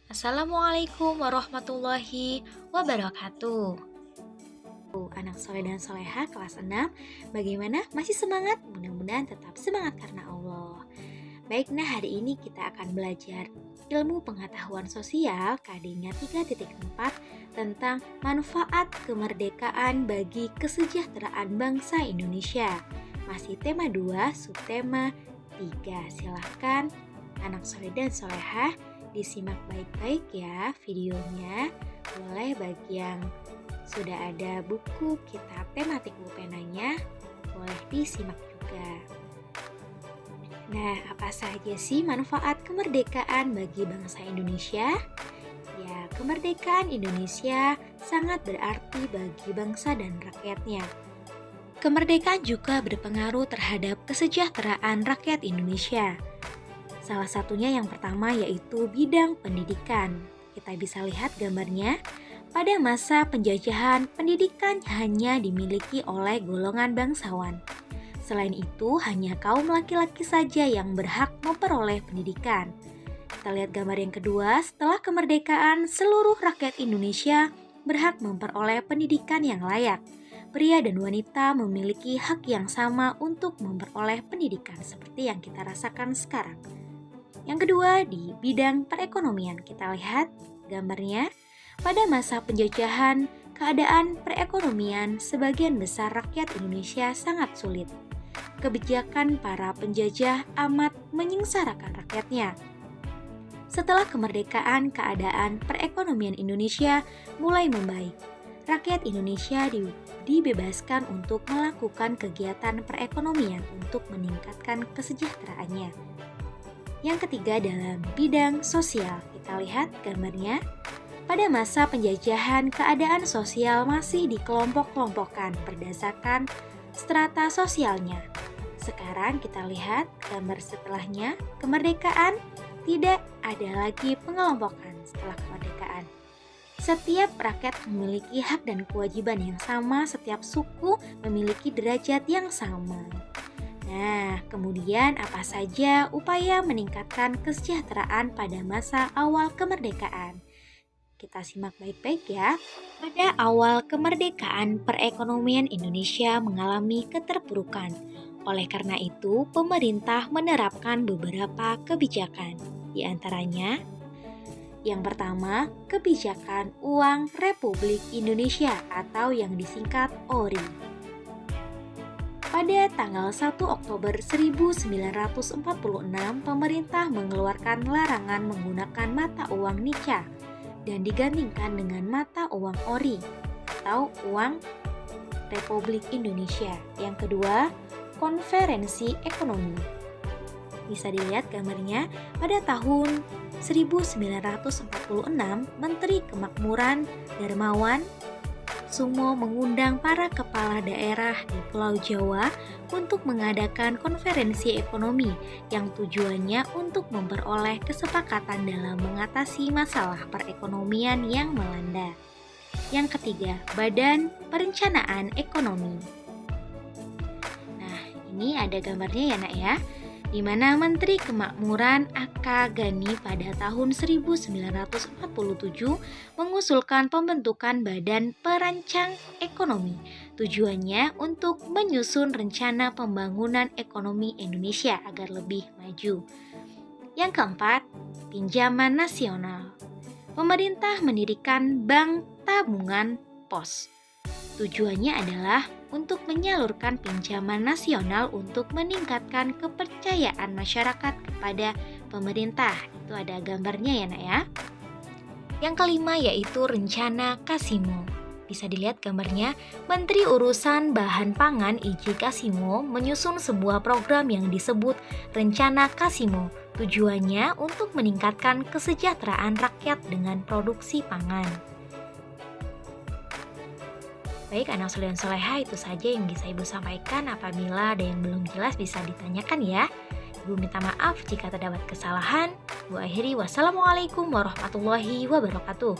Assalamualaikum warahmatullahi wabarakatuh. Anak soleh dan soleha kelas 6, bagaimana? Masih semangat? Mudah-mudahan tetap semangat karena Allah. Baik, nah hari ini kita akan belajar ilmu pengetahuan sosial KD-nya 3.4 tentang manfaat kemerdekaan bagi kesejahteraan bangsa Indonesia. Masih tema 2, subtema 3. Silahkan anak soleh dan soleha disimak baik-baik ya videonya. Boleh bagi yang sudah ada buku, kitab, tematik penanya, boleh disimak juga. Nah, apa saja sih manfaat kemerdekaan bagi bangsa Indonesia? Ya, kemerdekaan Indonesia sangat berarti bagi bangsa dan rakyatnya. Kemerdekaan juga berpengaruh terhadap kesejahteraan rakyat Indonesia. Salah satunya yang pertama yaitu bidang pendidikan. Kita bisa lihat gambarnya. Pada masa penjajahan, pendidikan hanya dimiliki oleh golongan bangsawan. Selain itu, hanya kaum laki-laki saja yang berhak memperoleh pendidikan. Kita lihat gambar yang kedua, setelah kemerdekaan, seluruh rakyat Indonesia berhak memperoleh pendidikan yang layak. Pria dan wanita memiliki hak yang sama untuk memperoleh pendidikan seperti yang kita rasakan sekarang. Yang kedua, di bidang perekonomian. Kita lihat gambarnya. Pada masa penjajahan, keadaan perekonomian sebagian besar rakyat Indonesia sangat sulit. Kebijakan para penjajah amat menyengsarakan rakyatnya. Setelah kemerdekaan, keadaan perekonomian Indonesia mulai membaik. Rakyat Indonesia dibebaskan untuk melakukan kegiatan perekonomian untuk meningkatkan kesejahteraannya. Yang ketiga, dalam bidang sosial. Kita lihat gambarnya. Pada masa penjajahan, keadaan sosial masih dikelompok-kelompokkan berdasarkan strata sosialnya. Sekarang kita lihat gambar setelahnya. Kemerdekaan, tidak ada lagi pengelompokan setelah kemerdekaan. Setiap rakyat memiliki hak dan kewajiban yang sama, setiap suku memiliki derajat yang sama. Nah, kemudian apa saja upaya meningkatkan kesejahteraan pada masa awal kemerdekaan? Kita simak baik-baik ya. Pada awal kemerdekaan, perekonomian Indonesia mengalami keterpurukan. Oleh karena itu, pemerintah menerapkan beberapa kebijakan. Di antaranya, yang pertama, kebijakan Uang Republik Indonesia atau yang disingkat ORI. Pada tanggal 1 Oktober 1946, pemerintah mengeluarkan larangan menggunakan mata uang nica dan digantikan dengan mata uang ori atau uang Republik Indonesia. Yang kedua, konferensi ekonomi. Bisa dilihat gambarnya, pada tahun 1946, Menteri Kemakmuran Darmawan Sumo mengundang para kepala daerah di Pulau Jawa untuk mengadakan konferensi ekonomi yang tujuannya untuk memperoleh kesepakatan dalam mengatasi masalah perekonomian yang melanda. Yang ketiga, Badan Perencanaan Ekonomi. Nah, ini ada gambarnya ya nak ya, di mana Menteri Kemakmuran A.K. Gani pada tahun 1947 mengusulkan pembentukan Badan Perancang Ekonomi. Tujuannya untuk menyusun rencana pembangunan ekonomi Indonesia agar lebih maju. Yang keempat, pinjaman nasional. Pemerintah mendirikan Bank Tabungan Pos. Tujuannya adalah untuk menyalurkan pinjaman nasional untuk meningkatkan kepercayaan masyarakat kepada pemerintah. Itu ada gambarnya ya nak ya. Yang kelima yaitu rencana Kasimo. Bisa dilihat gambarnya, Menteri Urusan Bahan Pangan I.J. Kasimo menyusun sebuah program yang disebut Rencana Kasimo. Tujuannya untuk meningkatkan kesejahteraan rakyat dengan produksi pangan. Baik anak soleh dan soleha, itu saja yang bisa Ibu sampaikan. Apabila ada yang belum jelas bisa ditanyakan ya. Ibu minta maaf jika terdapat kesalahan. Ibu akhiri, wassalamualaikum warahmatullahi wabarakatuh.